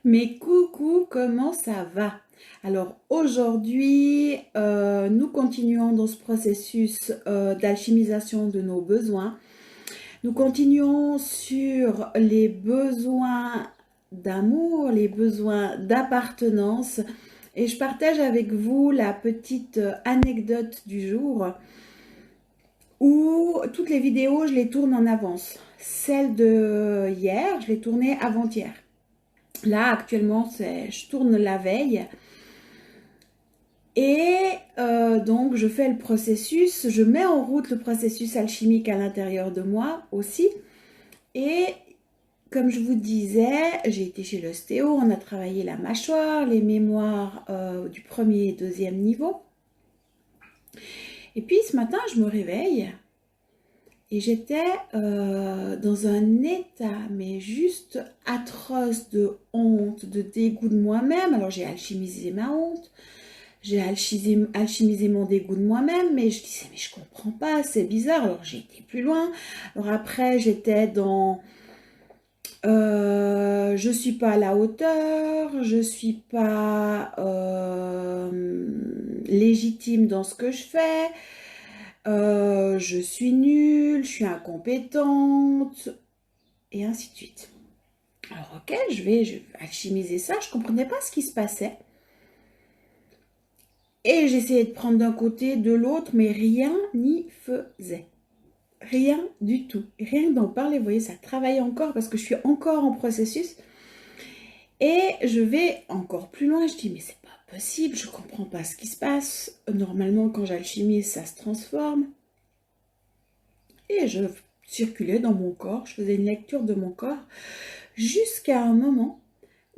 Mais coucou, comment ça va? Alors aujourd'hui, nous continuons dans ce processus d'alchimisation de nos besoins. Nous continuons sur les besoins d'amour, les besoins d'appartenance. Et je partage avec vous la petite anecdote du jour où toutes les vidéos, je les tourne en avance. Celle de hier, je l'ai tournée avant-hier. Là, actuellement, je tourne la veille. Et donc, je fais le processus, je mets en route le processus alchimique à l'intérieur de moi aussi. Et comme je vous disais, j'ai été chez l'ostéo, on a travaillé la mâchoire, les mémoires du premier et deuxième niveau. Et puis ce matin, je me réveille et j'étais dans un état, mais juste atroce de honte, de dégoût de moi-même. Alors j'ai alchimisé ma honte. J'ai alchimisé mon dégoût de moi-même, mais je disais, mais je comprends pas, c'est bizarre. Alors j'ai été plus loin. Alors après, j'étais dans je suis pas à la hauteur, je suis pas légitime dans ce que je fais, je suis nulle, je suis incompétente, et ainsi de suite. Alors ok, je vais alchimiser ça, je comprenais pas ce qui se passait. Et j'essayais de prendre d'un côté, de l'autre, mais rien n'y faisait. Rien du tout. Rien que d'en parler, vous voyez, ça travaille encore parce que je suis encore en processus. Et je vais encore plus loin. Je dis, mais c'est pas possible, je comprends pas ce qui se passe. Normalement, quand j'alchimise, ça se transforme. Et je circulais dans mon corps, je faisais une lecture de mon corps jusqu'à un moment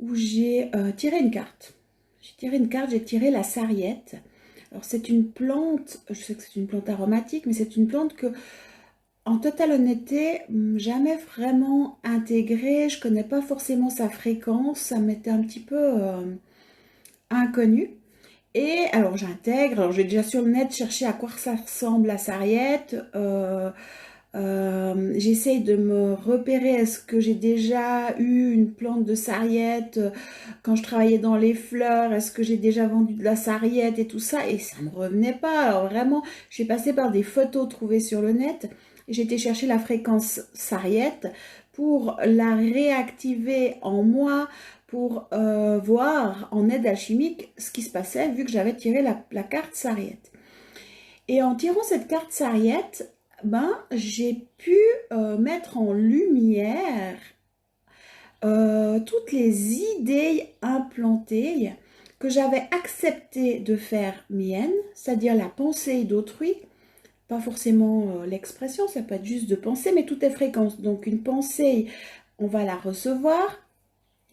où j'ai tiré une carte. J'ai tiré la sarriette. Alors c'est une plante, je sais que c'est une plante aromatique, mais c'est une plante que, en totale honnêteté, jamais vraiment intégrée. Je connais pas forcément sa fréquence, ça m'était un petit peu inconnu. Et alors j'intègre, alors j'ai déjà sur le net cherché à quoi ça ressemble la sarriette. J'essaye de me repérer, est-ce que j'ai déjà eu une plante de sarriette quand je travaillais dans les fleurs, est-ce que j'ai déjà vendu de la sarriette et tout ça, et ça me revenait pas. Alors vraiment, j'ai passé par des photos trouvées sur le net, et j'ai été chercher la fréquence sarriette pour la réactiver en moi, pour voir en aide alchimique ce qui se passait vu que j'avais tiré la carte sarriette. Et en tirant cette carte sarriette, ben, j'ai pu mettre en lumière toutes les idées implantées que j'avais accepté de faire miennes, c'est-à-dire la pensée d'autrui, pas forcément l'expression, ça peut être juste de penser, mais tout est fréquence. Donc une pensée, on va la recevoir.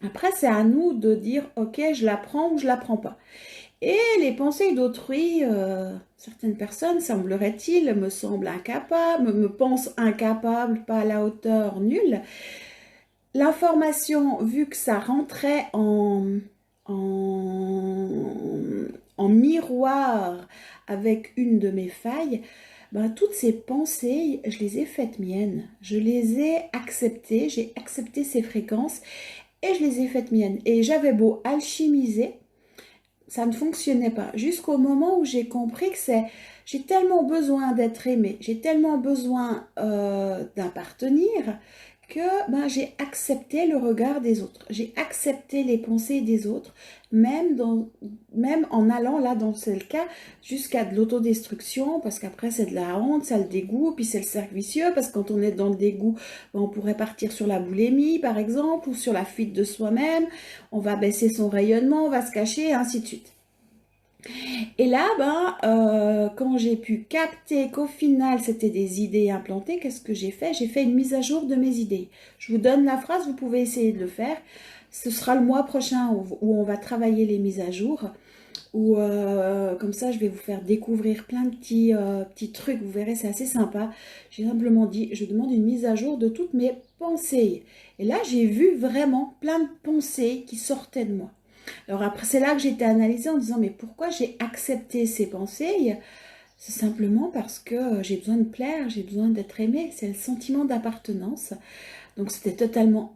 Après, c'est à nous de dire, ok, je la prends ou je la prends pas. Et les pensées d'autrui, certaines personnes, semblerait-il, me semblent incapables, me pensent incapables, pas à la hauteur, nulle. L'information, vu que ça rentrait en miroir avec une de mes failles, ben, toutes ces pensées, je les ai faites miennes. Je les ai acceptées, j'ai accepté ces fréquences et je les ai faites miennes. Et j'avais beau alchimiser, ça ne fonctionnait pas. Jusqu'au moment où j'ai compris que j'ai tellement besoin d'être aimée, j'ai tellement besoin d'appartenir que ben, j'ai accepté le regard des autres. J'ai accepté les pensées des autres, même en allant, là, dans ce cas, jusqu'à de l'autodestruction, parce qu'après, c'est de la honte, ça le dégoût, puis c'est le cercle vicieux, parce que quand on est dans le dégoût, ben, on pourrait partir sur la boulimie, par exemple, ou sur la fuite de soi-même. On va baisser son rayonnement, on va se cacher, et ainsi de suite. Et là, ben, quand j'ai pu capter qu'au final, c'était des idées implantées, qu'est-ce que j'ai fait? J'ai fait une mise à jour de mes idées. Je vous donne la phrase, vous pouvez essayer de le faire. Ce sera le mois prochain où on va travailler les mises à jour. Où, comme ça, je vais vous faire découvrir plein de petits trucs. Vous verrez, c'est assez sympa. J'ai simplement dit, je demande une mise à jour de toutes mes pensées. Et là, j'ai vu vraiment plein de pensées qui sortaient de moi. Alors après, c'est là que j'ai été analysée en disant, mais pourquoi j'ai accepté ces pensées? C'est simplement parce que j'ai besoin de plaire, j'ai besoin d'être aimée. C'est le sentiment d'appartenance. Donc c'était totalement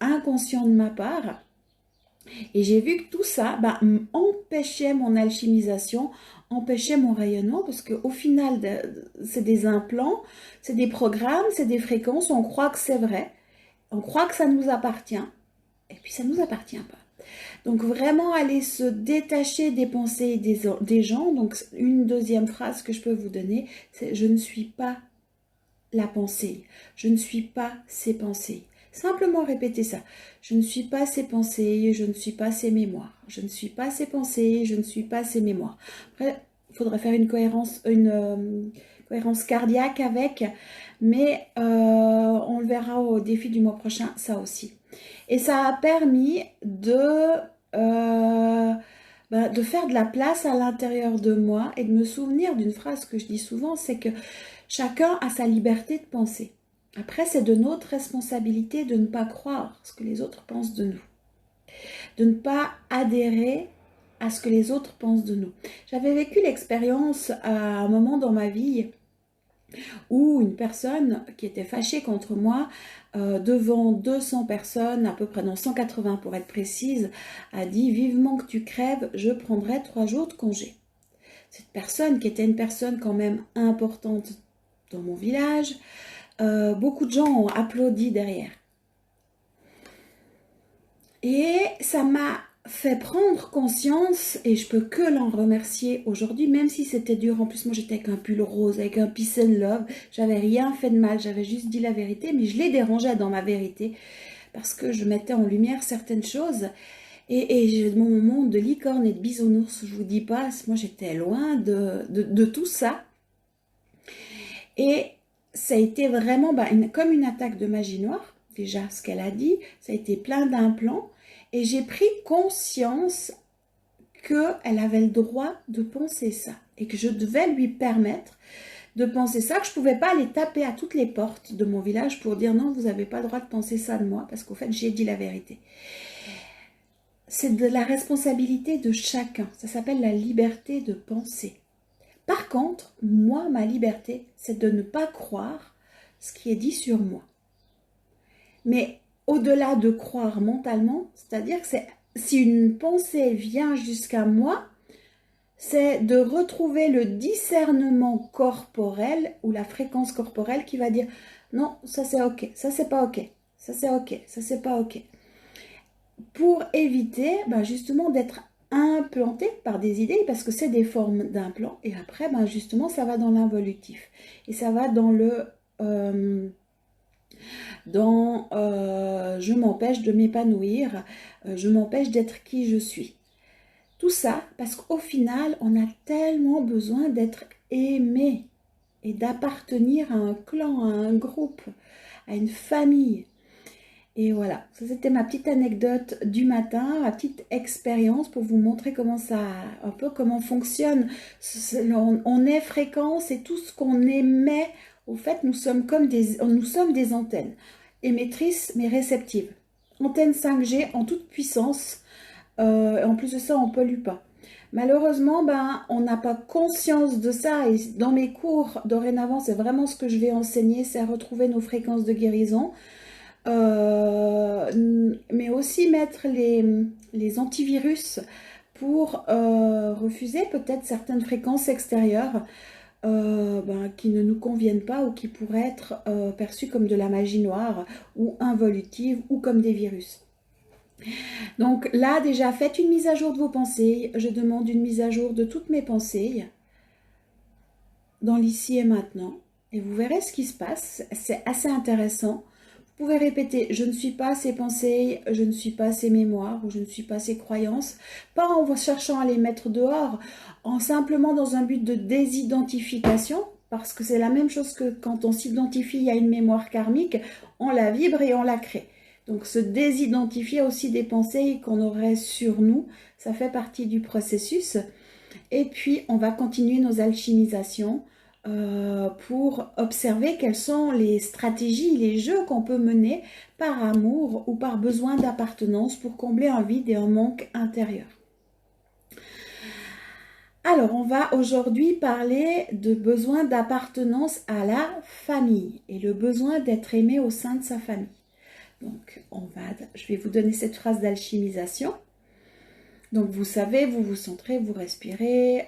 inconscient de ma part. Et j'ai vu que tout ça empêchait mon alchimisation, empêchait mon rayonnement, parce qu'au final, c'est des implants, c'est des programmes, c'est des fréquences, on croit que c'est vrai, on croit que ça nous appartient, et puis ça ne nous appartient pas. Donc vraiment aller se détacher des pensées des gens. Donc une deuxième phrase que je peux vous donner, c'est je ne suis pas la pensée, je ne suis pas ces pensées. Simplement répétez ça. Je ne suis pas ces pensées, je ne suis pas ces mémoires. Je ne suis pas ces pensées, je ne suis pas ces mémoires. Après, il faudrait faire une cohérence cardiaque avec, mais on le verra au défi du mois prochain, ça aussi. Et ça a permis de faire de la place à l'intérieur de moi et de me souvenir d'une phrase que je dis souvent, c'est que chacun a sa liberté de penser. Après, c'est de notre responsabilité de ne pas croire ce que les autres pensent de nous, de ne pas adhérer à ce que les autres pensent de nous. J'avais vécu l'expérience à un moment dans ma vie où une personne qui était fâchée contre moi devant 200 personnes, à peu près dans 180 pour être précise, a dit « Vivement que tu crèves, je prendrai 3 jours de congé ». Cette personne qui était une personne quand même importante dans mon village, beaucoup de gens ont applaudi derrière. Et ça m'a fait prendre conscience, et je peux que l'en remercier aujourd'hui, même si c'était dur. En plus, moi j'étais avec un pull rose, avec un peace and love, j'avais rien fait de mal, j'avais juste dit la vérité, mais je l'ai dérangé dans ma vérité, parce que je mettais en lumière certaines choses. Et mon monde de licorne et de bisounours, je vous dis pas, moi j'étais loin de tout ça. Et ça a été vraiment comme une attaque de magie noire, déjà ce qu'elle a dit, ça a été plein d'implants. Et j'ai pris conscience qu'elle avait le droit de penser ça et que je devais lui permettre de penser ça, que je ne pouvais pas aller taper à toutes les portes de mon village pour dire non, vous n'avez pas le droit de penser ça de moi, parce qu'au fait, j'ai dit la vérité. C'est de la responsabilité de chacun. Ça s'appelle la liberté de penser. Par contre, moi, ma liberté, c'est de ne pas croire ce qui est dit sur moi. Mais au-delà de croire mentalement, c'est-à-dire que si une pensée vient jusqu'à moi, c'est de retrouver le discernement corporel ou la fréquence corporelle qui va dire non, ça c'est ok, ça c'est pas ok, ça c'est ok, ça c'est pas ok. Pour éviter justement d'être implanté par des idées, parce que c'est des formes d'implants, et après justement ça va dans l'involutif, et ça va dans le... je m'empêche de m'épanouir, je m'empêche d'être qui je suis. Tout ça parce qu'au final, on a tellement besoin d'être aimé et d'appartenir à un clan, à un groupe, à une famille. Et voilà, ça c'était ma petite anecdote du matin, ma petite expérience pour vous montrer comment un peu comment fonctionne. On est fréquence et tout ce qu'on émet, au fait, nous sommes des antennes, émettrices mais réceptives. Antenne 5G en toute puissance, en plus de ça, on ne pollue pas. Malheureusement, on n'a pas conscience de ça, et dans mes cours, dorénavant, c'est vraiment ce que je vais enseigner, c'est à retrouver nos fréquences de guérison. Mais aussi mettre les antivirus pour refuser peut-être certaines fréquences extérieures qui ne nous conviennent pas ou qui pourraient être perçues comme de la magie noire ou involutives ou comme des virus. Donc là déjà, faites une mise à jour de vos pensées. Je demande une mise à jour de toutes mes pensées dans l'ici et maintenant. Et vous verrez ce qui se passe. C'est assez intéressant. Vous pouvez répéter « je ne suis pas ces pensées, je ne suis pas ces mémoires ou je ne suis pas ces croyances ». Pas en cherchant à les mettre dehors, en simplement dans un but de désidentification, parce que c'est la même chose que quand on s'identifie à une mémoire karmique, on la vibre et on la crée. Donc se désidentifier aussi des pensées qu'on aurait sur nous, ça fait partie du processus. Et puis on va continuer nos alchimisations pour observer quelles sont les stratégies, les jeux qu'on peut mener par amour ou par besoin d'appartenance pour combler un vide et un manque intérieur. Alors, on va aujourd'hui parler de besoin d'appartenance à la famille et le besoin d'être aimé au sein de sa famille. Donc, je vais vous donner cette phrase d'alchimisation. Donc vous savez, vous vous centrez, vous respirez.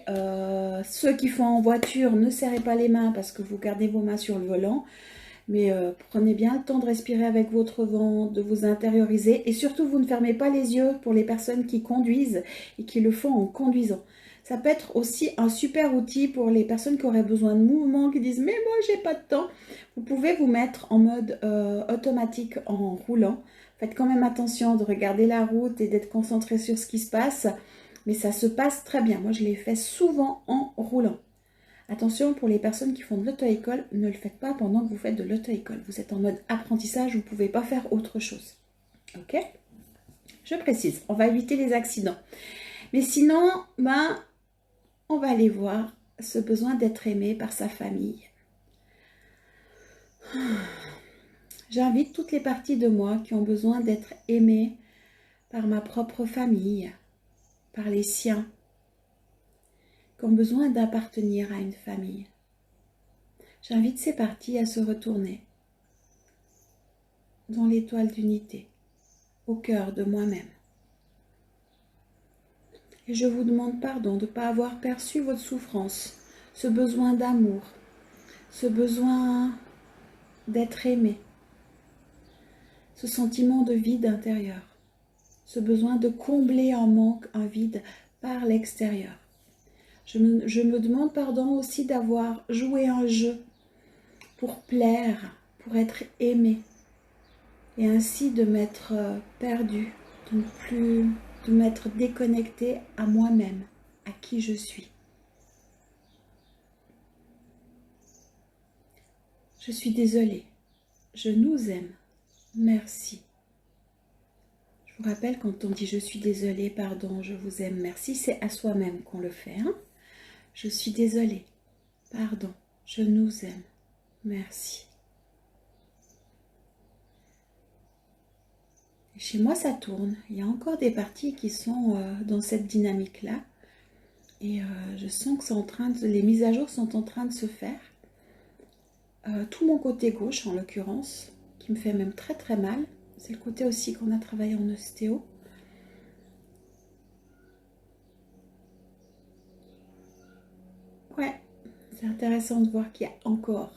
Ceux qui font en voiture, ne serrez pas les mains parce que vous gardez vos mains sur le volant. Mais prenez bien le temps de respirer avec votre ventre, de vous intérioriser. Et surtout, vous ne fermez pas les yeux pour les personnes qui conduisent et qui le font en conduisant. Ça peut être aussi un super outil pour les personnes qui auraient besoin de mouvement, qui disent « mais moi, j'ai pas de temps ». Vous pouvez vous mettre en mode automatique en roulant. Faites quand même attention de regarder la route et d'être concentré sur ce qui se passe. Mais ça se passe très bien. Moi, je l'ai fait souvent en roulant. Attention, pour les personnes qui font de l'auto-école, ne le faites pas pendant que vous faites de l'auto-école. Vous êtes en mode apprentissage, vous ne pouvez pas faire autre chose. Ok? Je précise, on va éviter les accidents. Mais sinon, on va aller voir ce besoin d'être aimé par sa famille. J'invite toutes les parties de moi qui ont besoin d'être aimées par ma propre famille, par les siens, qui ont besoin d'appartenir à une famille. J'invite ces parties à se retourner dans l'étoile d'unité, au cœur de moi-même. Et je vous demande pardon de ne pas avoir perçu votre souffrance, ce besoin d'amour, ce besoin d'être aimé, ce sentiment de vide intérieur, ce besoin de combler un manque, un vide par l'extérieur. Je me demande pardon aussi d'avoir joué un jeu pour plaire, pour être aimé, et ainsi de m'être perdu, de m'être déconnecté à moi-même, à qui je suis. Je suis désolée, je nous aime, merci. Je vous rappelle, quand on dit je suis désolée, pardon, je vous aime, merci, c'est à soi-même qu'on le fait. Hein? Je suis désolée, pardon, je nous aime, merci. Et chez moi, ça tourne. Il y a encore des parties qui sont dans cette dynamique-là. Et je sens que les mises à jour sont en train de se faire. Tout mon côté gauche, en l'occurrence, qui me fait même très très mal. C'est le côté aussi qu'on a travaillé en ostéo. Ouais, c'est intéressant de voir qu'il y a encore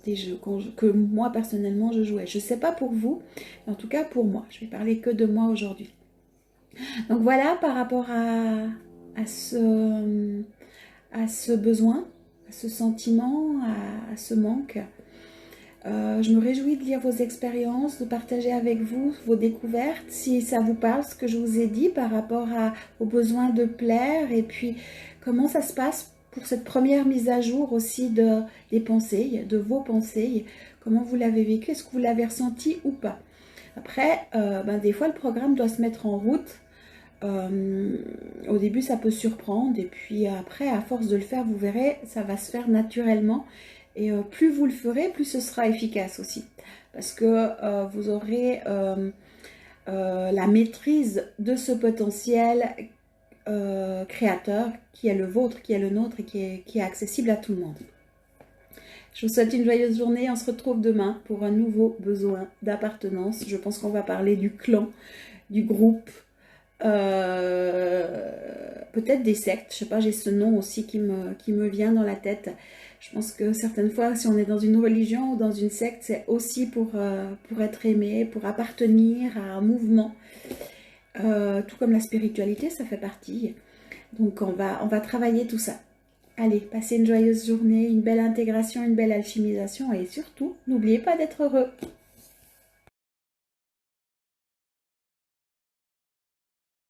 des jeux que moi personnellement je jouais. Je ne sais pas pour vous, mais en tout cas pour moi. Je vais parler que de moi aujourd'hui. Donc voilà, par rapport à ce besoin, à ce sentiment, à ce manque. Je me réjouis de lire vos expériences, de partager avec vous vos découvertes, si ça vous parle, ce que je vous ai dit par rapport au besoin de plaire, et puis comment ça se passe pour cette première mise à jour aussi des pensées, de vos pensées, comment vous l'avez vécu, est-ce que vous l'avez ressenti ou pas. Après, des fois le programme doit se mettre en route. Au début ça peut surprendre, et puis après à force de le faire, vous verrez, ça va se faire naturellement. Et plus vous le ferez, plus ce sera efficace aussi. Parce que vous aurez la maîtrise de ce potentiel créateur qui est le vôtre, qui est le nôtre et qui est accessible à tout le monde. Je vous souhaite une joyeuse journée. On se retrouve demain pour un nouveau besoin d'appartenance. Je pense qu'on va parler du clan, du groupe, peut-être des sectes. Je sais pas, j'ai ce nom aussi qui me vient dans la tête. Je pense que certaines fois, si on est dans une religion ou dans une secte, c'est aussi pour être aimé, pour appartenir à un mouvement. Tout comme la spiritualité, ça fait partie. Donc on va travailler tout ça. Allez, passez une joyeuse journée, une belle intégration, une belle alchimisation, et surtout, n'oubliez pas d'être heureux.